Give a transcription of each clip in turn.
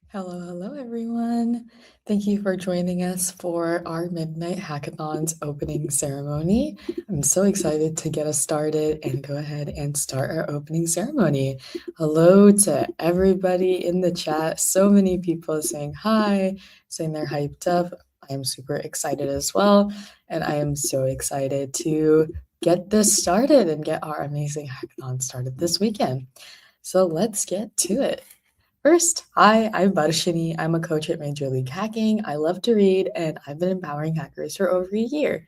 Hello, everyone. Thank you for joining us for our Midnight Hackathon's opening ceremony. I'm so excited to get us started and go ahead and start our opening ceremony. Hello to everybody in the chat. So many people saying hi, saying they're hyped up. I am super excited as well. And I am so excited to get this started and get our amazing hackathon started this weekend. So let's get to it. First, hi, I'm Varshini. I'm a coach at Major League Hacking. I love to read, and I've been empowering hackers for over a year.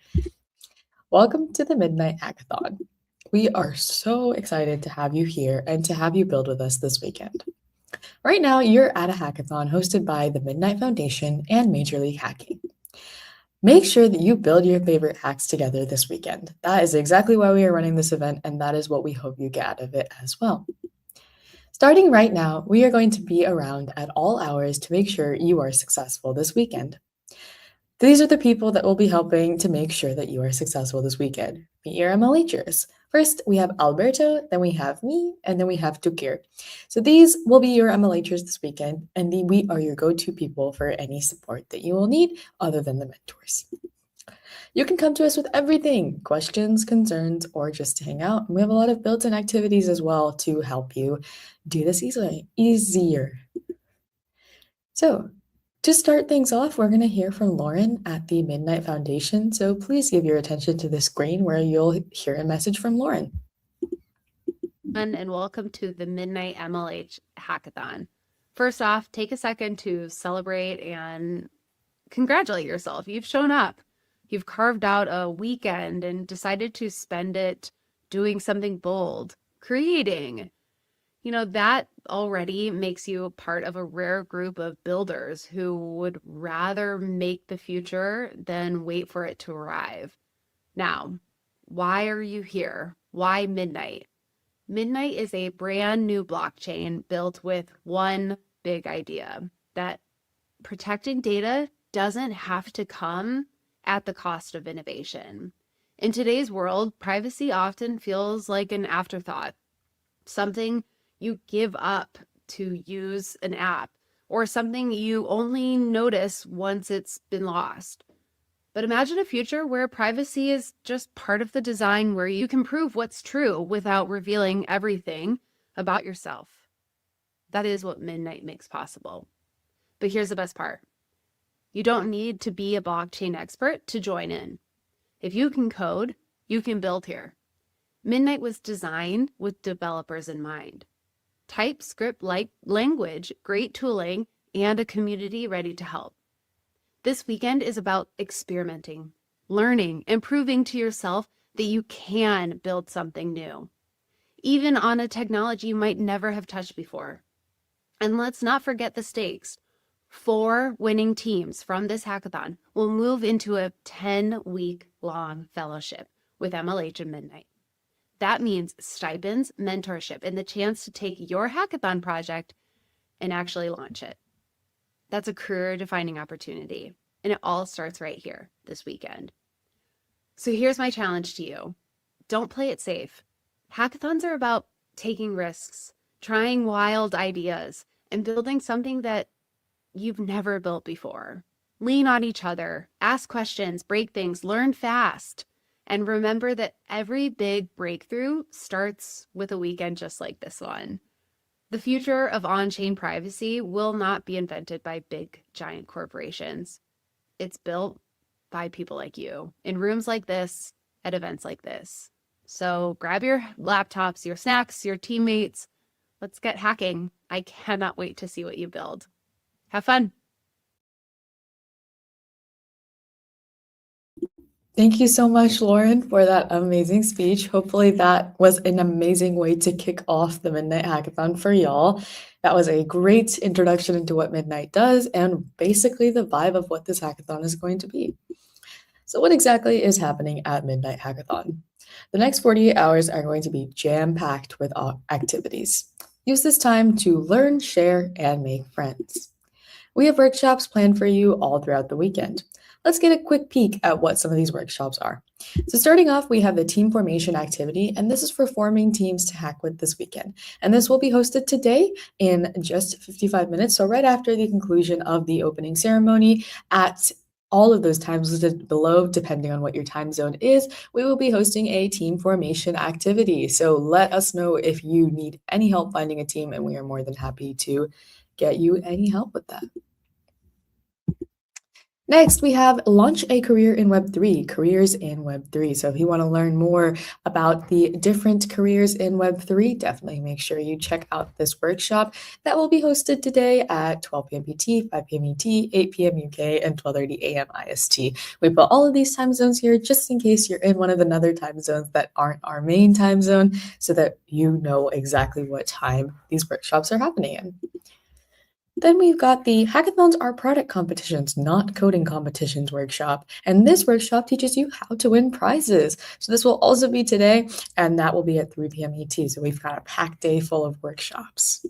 Welcome to the Midnight Hackathon. We are so excited to have you here and to have you build with us this weekend. Right now, you're at a hackathon hosted by the Midnight Foundation and Major League Hacking. Make sure that you build your favorite hacks together this weekend. That is exactly why we are running this event, and that is what we hope you get out of it as well. Starting right now, we are going to be around at all hours to make sure you are successful this weekend. These are the people that will be helping to make sure that you are successful this weekend. Meet your MLHers. First, we have Alberto, then we have me, and then we have Tukir. So these will be your MLHers this weekend, and we are your go-to people for any support that you will need other than the mentors. You can come to us with everything, questions, concerns, or just to hang out. And we have a lot of built-in activities as well to help you do this easier. So to start things off, we're going to hear from Lauren at the Midnight Foundation. So please give your attention to the screen where you'll hear a message from Lauren. And welcome to the Midnight MLH Hackathon. First off, take a second to celebrate and congratulate yourself. You've shown up. You've carved out a weekend and decided to spend it doing something bold, creating. You know, that already makes you part of a rare group of builders who would rather make the future than wait for it to arrive. Now, why are you here? Why Midnight? Midnight is a brand new blockchain built with one big idea, that protecting data doesn't have to come at the cost of innovation. In today's world, privacy often feels like an afterthought, something you give up to use an app, or something you only notice once it's been lost. But imagine a future where privacy is just part of the design, where you can prove what's true without revealing everything about yourself. That is what Midnight makes possible. But here's the best part. You don't need to be a blockchain expert to join in. If you can code, you can build here. Midnight was designed with developers in mind. TypeScript-like language, great tooling, and a community ready to help. This weekend is about experimenting, learning, and proving to yourself that you can build something new, even on a technology you might never have touched before. And let's not forget the stakes. 4 winning teams from this hackathon will move into a 10-week-long fellowship with MLH and Midnight. That means stipends, mentorship, and the chance to take your hackathon project and actually launch it. That's a career-defining opportunity, and it all starts right here this weekend. So here's my challenge to you. Don't play it safe. Hackathons are about taking risks, trying wild ideas, and building something that you've never built before. Lean on each other, ask questions, break things, learn fast, and remember that every big breakthrough starts with a weekend just like this one. The future of on-chain privacy will not be invented by big, giant corporations. It's built by people like you in rooms like this, at events like this. So grab your laptops, your snacks, your teammates. Let's get hacking. I cannot wait to see what you build. Have fun. Thank you so much, Lauren, for that amazing speech. Hopefully, that was an amazing way to kick off the Midnight Hackathon for y'all. That was a great introduction into what Midnight does and basically the vibe of what this hackathon is going to be. So, what exactly is happening at Midnight Hackathon? The next 48 hours are going to be jam packed with activities. Use this time to learn, share, and make friends. We have workshops planned for you all throughout the weekend. Let's get a quick peek at what some of these workshops are. So, starting off, we have the team formation activity, and this is for forming teams to hack with this weekend. And this will be hosted today in just 55 minutes, so right after the conclusion of the opening ceremony at all of those times listed below, depending on what your time zone is, we will be hosting a team formation activity. So let us know if you need any help finding a team, and we are more than happy to get you any help with that. Next, we have Launch a Career in Web3, Careers in Web3. So if you want to learn more about the different careers in Web3, definitely make sure you check out this workshop that will be hosted today at 12 p.m. PT, 5 p.m. ET, 8 p.m. UK, and 12:30 a.m. IST. We put all of these time zones here just in case you're in one of another time zones that aren't our main time zone so that you know exactly what time these workshops are happening in. Then we've got the Hackathons are product competitions, not coding competitions workshop. And this workshop teaches you how to win prizes. So this will also be today, and that will be at 3 p.m. ET. So we've got a packed day full of workshops.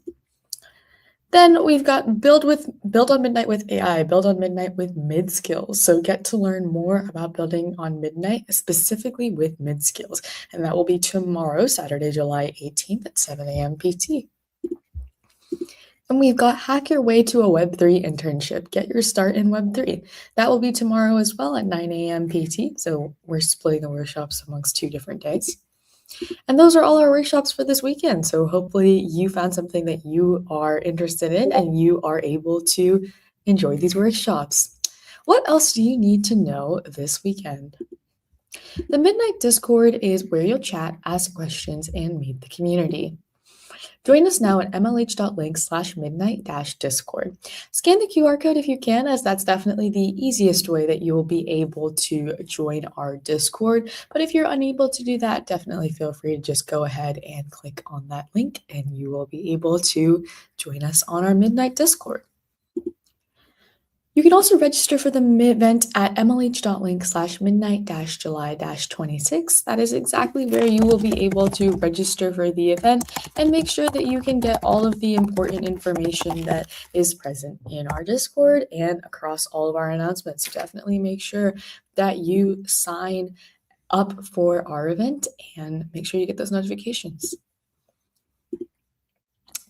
Then we've got Build on Midnight with AI, Build on Midnight with mid skills. So get to learn more about building on Midnight, specifically with mid skills. And that will be tomorrow, Saturday, July 18th at 7 a.m. PT. And we've got Hack Your Way to a Web3 internship. Get your start in Web3. That will be tomorrow as well at 9 a.m. PT. So we're splitting the workshops amongst 2 different days. And those are all our workshops for this weekend. So hopefully you found something that you are interested in and you are able to enjoy these workshops. What else do you need to know this weekend? The Midnight Discord is where you'll chat, ask questions, and meet the community. Join us now at mlh.link/midnight-discord. Scan the QR code if you can, as that's definitely the easiest way that you will be able to join our Discord. But if you're unable to do that, definitely feel free to just go ahead and click on that link and you will be able to join us on our Midnight Discord. You can also register for the event at mlh.link/midnight-july-26. That is exactly where you will be able to register for the event and make sure that you can get all of the important information that is present in our Discord and across all of our announcements. So definitely make sure that you sign up for our event and make sure you get those notifications.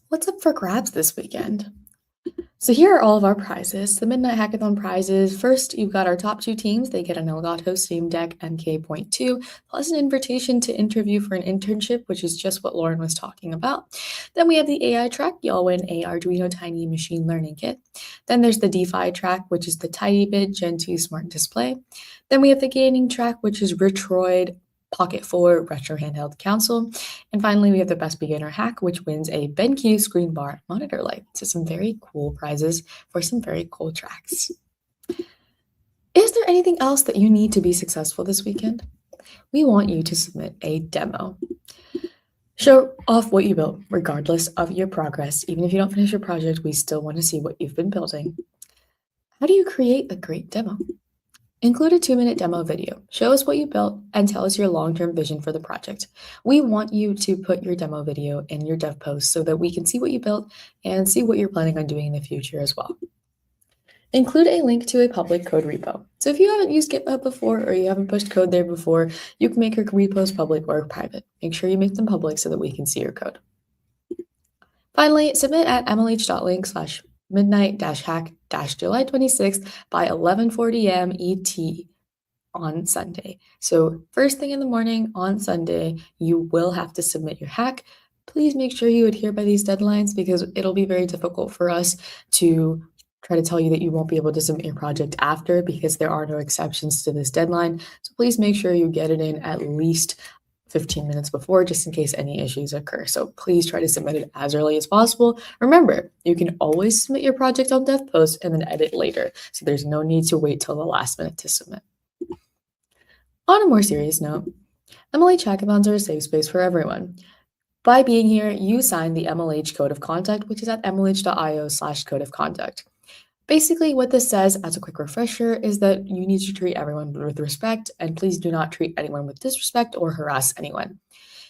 What's up for grabs this weekend? So here are all of our prizes. The Midnight Hackathon prizes. First, you've got our top 2 teams. They get a Elgato Steam Deck MK.2, plus an invitation to interview for an internship, which is just what Lauren was talking about. Then we have the AI track. Y'all win a Arduino Tiny Machine Learning Kit. Then there's the DeFi track, which is the TidyBit Gen 2 Smart Display. Then we have the gaming track, which is Retroid Pocket 4 Retro Handheld Console. And finally, we have the Best Beginner Hack, which wins a BenQ Screen Bar Monitor Light. So some very cool prizes for some very cool tracks. Is there anything else that you need to be successful this weekend? We want you to submit a demo. Show off what you built, regardless of your progress. Even if you don't finish your project, we still want to see what you've been building. How do you create a great demo? Include a 2-minute demo video. Show us what you built and tell us your long-term vision for the project. We want you to put your demo video in your dev post so that we can see what you built and see what you're planning on doing in the future as well. Include a link to a public code repo. So if you haven't used GitHub before or you haven't pushed code there before, you can make your repos public or private. Make sure you make them public so that we can see your code. Finally, submit at mlh.link/midnight-hack-july 26th by 11:40 a.m. ET on Sunday. So first thing in the morning on Sunday, you will have to submit your hack. Please make sure you adhere by these deadlines because it'll be very difficult for us to try to tell you that you won't be able to submit your project after because there are no exceptions to this deadline. So please make sure you get it in at least 15 minutes before, just in case any issues occur. So please try to submit it as early as possible. Remember, you can always submit your project on DevPost and then edit later. So there's no need to wait till the last minute to submit. On a more serious note, MLH hackathons are a safe space for everyone. By being here, you sign the MLH Code of Conduct, which is at mlh.io/code of conduct. Basically, what this says, as a quick refresher, is that you need to treat everyone with respect, and please do not treat anyone with disrespect or harass anyone.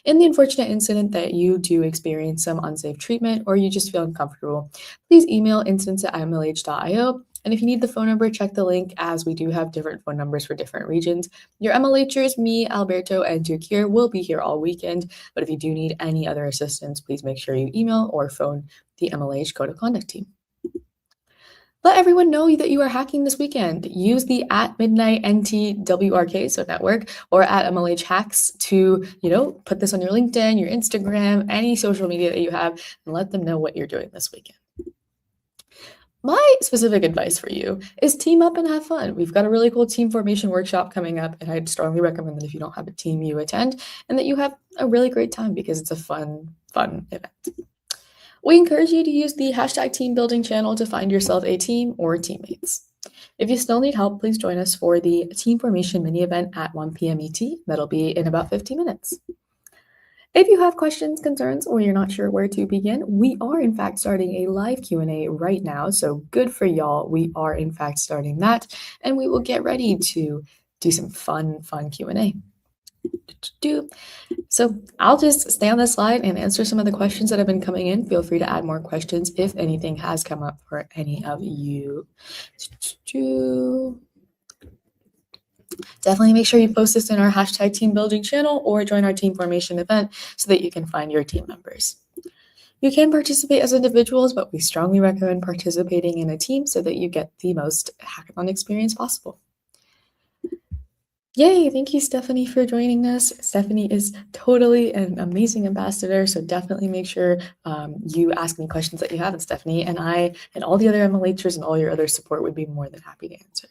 In the unfortunate incident that you do experience some unsafe treatment or you just feel uncomfortable, please email incidents@mlh.io. And if you need the phone number, check the link, as we do have different phone numbers for different regions. Your MLHers, me, Alberto, and Tukir will be here all weekend. But if you do need any other assistance, please make sure you email or phone the MLH Code of Conduct team. Let everyone know that you are hacking this weekend. Use the @MidnightNTWRK, so network, or @MLH Hacks to, put this on your LinkedIn, your Instagram, any social media that you have, and let them know what you're doing this weekend. My specific advice for you is team up and have fun. We've got a really cool team formation workshop coming up, and I'd strongly recommend that if you don't have a team, you attend, and that you have a really great time because it's a fun event. We encourage you to use the #teambuilding channel to find yourself a team or teammates. If you still need help, please join us for the team formation mini event at 1 p.m. ET. That'll be in about 15 minutes. If you have questions, concerns, or you're not sure where to begin, we are in fact starting a live Q&A right now. So good for y'all. We are in fact starting that, and we will get ready to do some fun Q&A. So I'll just stay on this slide and answer some of the questions that have been coming in. Feel free to add more questions if anything has come up for any of you. Definitely make sure you post this in our #team building channel or join our team formation event so that you can find your team members. You can participate as individuals, but we strongly recommend participating in a team so that you get the most hackathon experience possible. Yay, thank you, Stephanie, for joining us. Stephanie is totally an amazing ambassador, so definitely make sure you ask any questions that you have, and Stephanie and I and all the other MLHers and all your other support would be more than happy to answer.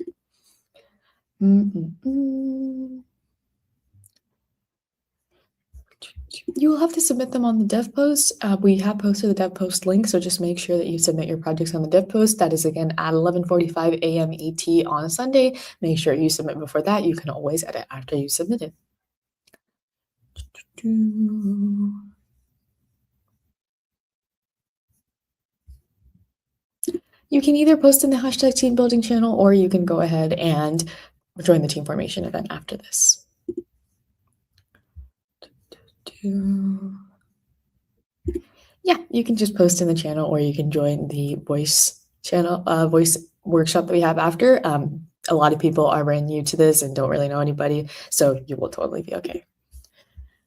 You will have to submit them on the dev post. We have posted the dev post link, so just make sure that you submit your projects on the dev post. That is, again, at 11:45 a.m. ET on a Sunday. Make sure you submit before that. You can always edit after you submit it. You can either post in the #team building channel, or you can go ahead and join the team formation event after this. Yeah, you can just post in the channel, or you can join the voice channel, voice workshop that we have after. A lot of people are brand new to this and don't really know anybody, so you will totally be okay.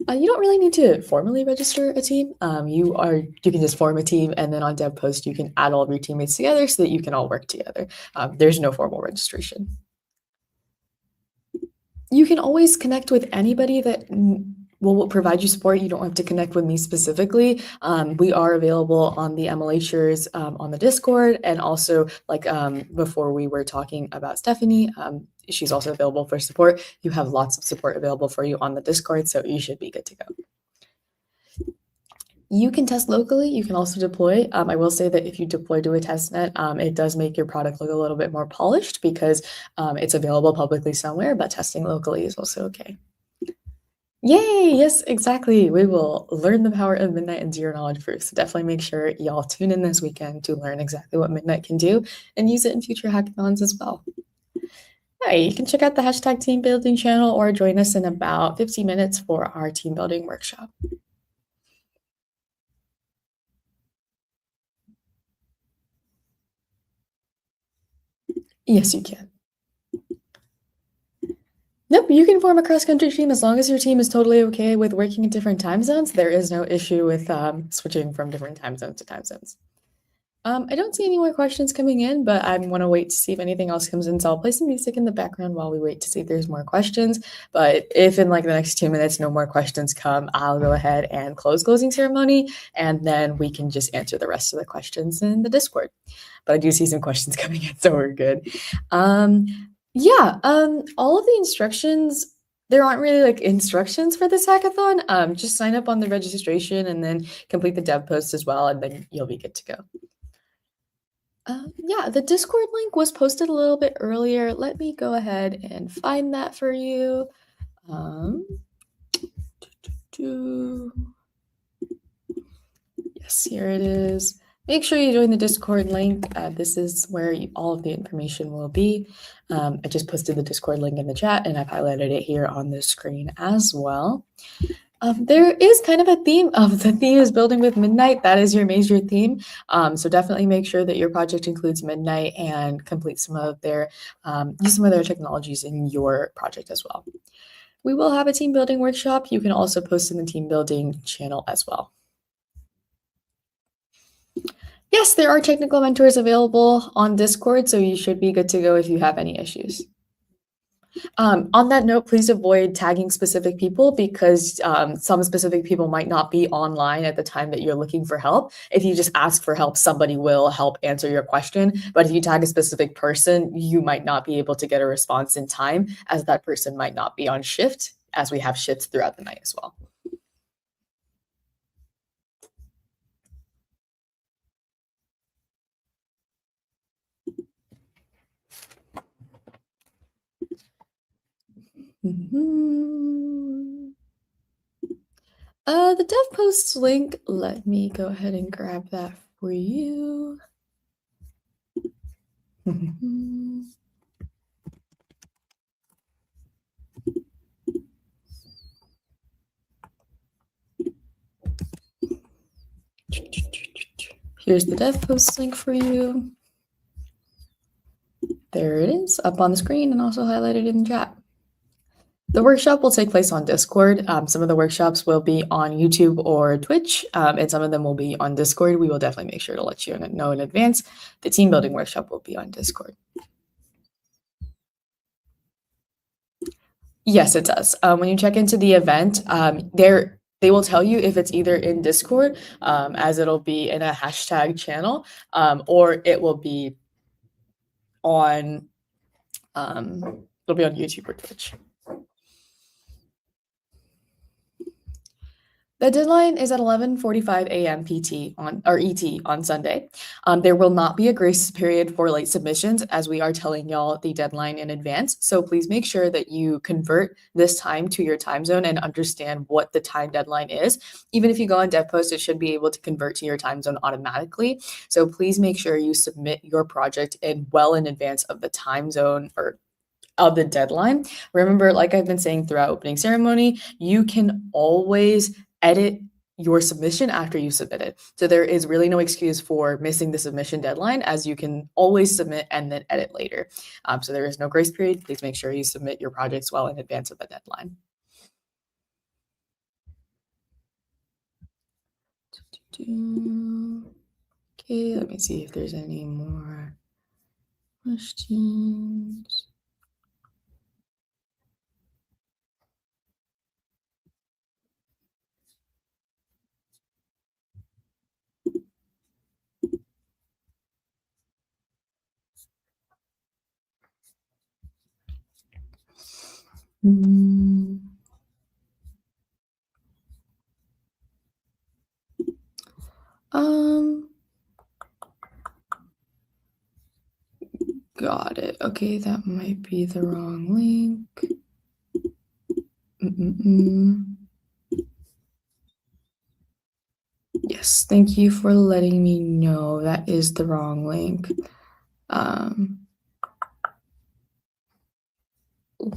You don't really need to formally register a team. You can just form a team, and then on dev post you can add all of your teammates together so that you can all work together. There's no formal registration. You can always connect with anybody that will provide you support. You don't have to connect with me specifically. We are available on the MLHers on the Discord, and also before we were talking about Stephanie, she's also available for support. You have lots of support available for you on the Discord, so you should be good to go. You can test locally. You can also deploy. I will say that if you deploy to a test net, it does make your product look a little bit more polished because it's available publicly somewhere, but testing locally is also okay. Yay! Yes, exactly. We will learn the power of Midnight and zero knowledge proof. So definitely make sure y'all tune in this weekend to learn exactly what Midnight can do and use it in future hackathons as well. Hi, you can check out the #team building channel or join us in about 50 minutes for our team building workshop. Yes, you can. Nope, you can form a cross-country team as long as your team is totally okay with working in different time zones. There is no issue with switching from different time zones to time zones. I don't see any more questions coming in, but I want to wait to see if anything else comes in. So I'll play some music in the background while we wait to see if there's more questions. But if in the next 2 minutes no more questions come, I'll go ahead and close closing ceremony, and then we can just answer the rest of the questions in the Discord. But I do see some questions coming in, so we're good. All of the instructions, there aren't really instructions for this hackathon. Just sign up on the registration and then complete the dev post as well, and then you'll be good to go. The Discord link was posted a little bit earlier. Let me go ahead and find that for you. Yes, here it is. Make sure you join the Discord link. This is where all of the information will be. I just posted the Discord link in the chat and I've highlighted it here on the screen as well. There is kind of a theme of the theme is building with Midnight. That is your major theme. So definitely make sure that your project includes Midnight and complete some of their, use some of their technologies in your project as well. We will have a team building workshop. You can also post in the team building channel as well. Yes, there are technical mentors available on Discord, so you should be good to go if you have any issues. On that note, please avoid tagging specific people because some specific people might not be online at the time that you're looking for help. If you just ask for help, somebody will help answer your question. But if you tag a specific person, you might not be able to get a response in time as that person might not be on shift, as we have shifts throughout the night as well. The dev posts link, let me go ahead and grab that for you. Here's the dev posts link for you. There it is up on the screen and also highlighted in the chat. The workshop will take place on Discord. Some of the workshops will be on YouTube or Twitch, and some of them will be on Discord. We will definitely make sure to let you know in advance. The team building workshop will be on Discord. Yes, it does. When you check into the event, they will tell you if it's either in Discord, as it'll be in a hashtag channel, or it will be on YouTube or Twitch. The deadline is at 11:45 a.m. PT ET on Sunday. There will not be a grace period for late submissions as we are telling y'all the deadline in advance. So please make sure that you convert this time to your time zone and understand what the time deadline is. Even if you go on DevPost, it should be able to convert to your time zone automatically. So please make sure you submit your project well in advance of the time zone or of the deadline. Remember, like I've been saying throughout opening ceremony, you can always edit your submission after you submit it. So there is really no excuse for missing the submission deadline, as you can always submit and then edit later. So there is no grace period. Please make sure you submit your projects well in advance of the deadline. Okay, let me see if there's any more questions. Got it. Okay, that might be the wrong link. Yes, thank you for letting me know that is the wrong link.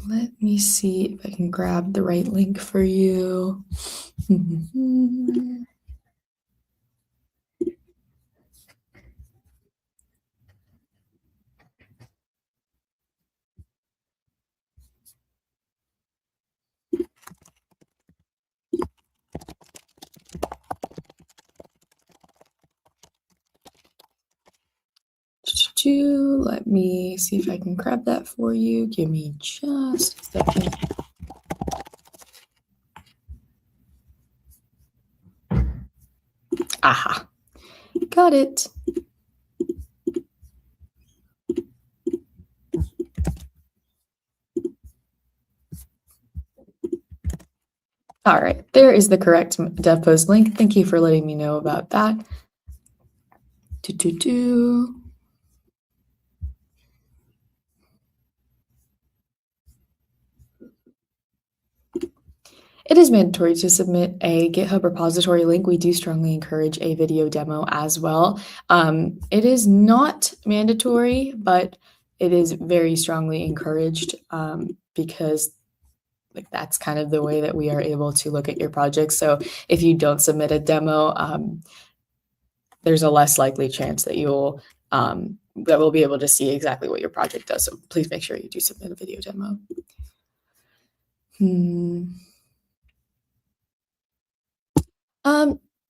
Let me see if I can grab the right link for you. Let me see if I can grab that for you. Give me just a second. Aha, got it. All right, there is the correct dev post link. Thank you for letting me know about that. It is mandatory to submit a GitHub repository link. We do strongly encourage a video demo as well. It is not mandatory, but it is very strongly encouraged because that's kind of the way that we are able to look at your project. So if you don't submit a demo, there's a less likely chance that you'll that we'll be able to see exactly what your project does. So please make sure you do submit a video demo.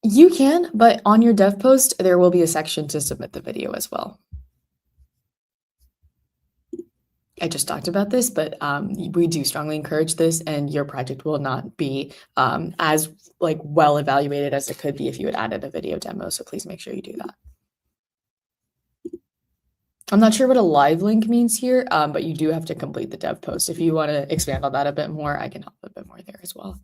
You can, but on your dev post, there will be a section to submit the video as well. I just talked about this, but we do strongly encourage this, and your project will not be as well evaluated as it could be if you had added a video demo. So please make sure you do that. I'm not sure what a live link means here, but you do have to complete the dev post. If you want to expand on that a bit more, I can help a bit more there as well.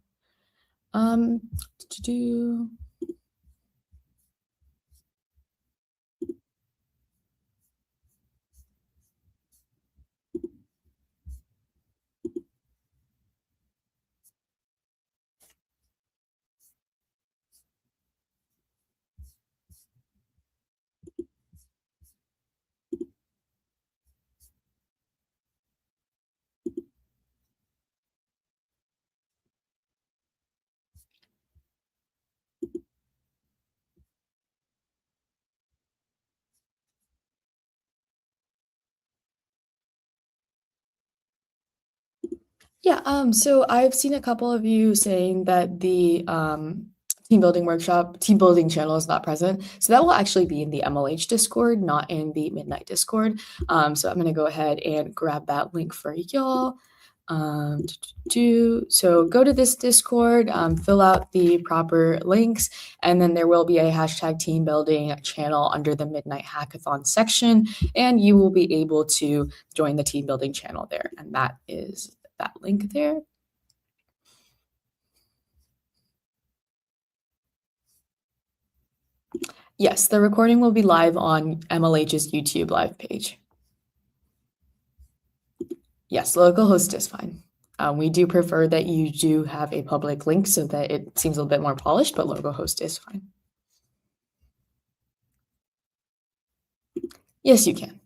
Yeah, so I've seen a couple of you saying that the team building channel is not present. So that will actually be in the MLH Discord, not in the Midnight Discord. So I'm gonna go ahead and grab that link for y'all. So go to this Discord, fill out the proper links, and then there will be a hashtag team building channel under the Midnight Hackathon section, and you will be able to join the team building channel there. And that is that link there. Yes, the recording will be live on MLH's YouTube live page. Yes, localhost is fine. We do prefer that you do have a public link so that it seems a little bit more polished, but localhost is fine. Yes, you can.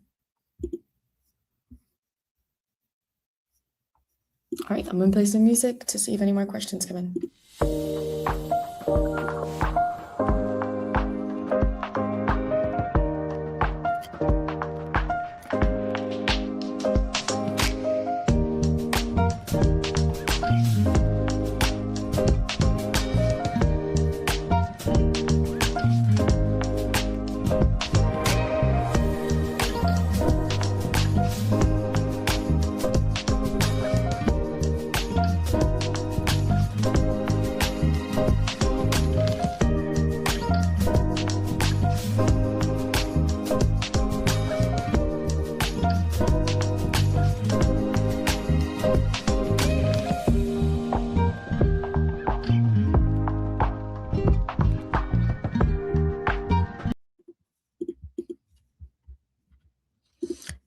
All right, I'm gonna play some music to see if any more questions come in.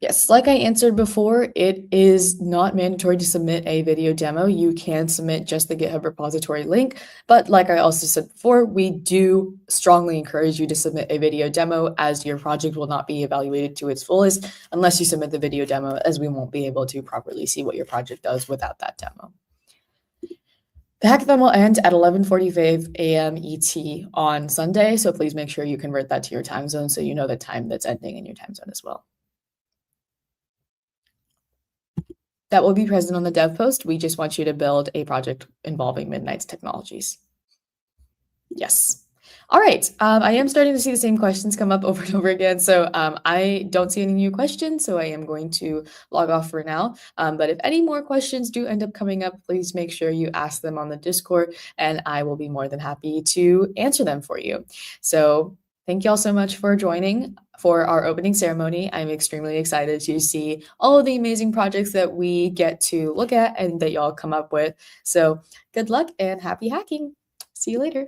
Yes, like I answered before, it is not mandatory to submit a video demo. You can submit just the GitHub repository link, but like I also said before, we do strongly encourage you to submit a video demo, as your project will not be evaluated to its fullest unless you submit the video demo, as we won't be able to properly see what your project does without that demo. The hackathon will end at 11:45 a.m. ET on Sunday, so please make sure you convert that to your time zone so you know the time that's ending in your time zone as well. That will be present on the dev post. We just want you to build a project involving Midnight's technologies. Yes. All right. I am starting to see the same questions come up over and over again. So I don't see any new questions, so I am going to log off for now. But if any more questions do end up coming up, please make sure you ask them on the Discord, and I will be more than happy to answer them for you. So thank you all so much for joining for our opening ceremony. I'm extremely excited to see all of the amazing projects that we get to look at and that y'all come up with. So good luck and happy hacking. See you later.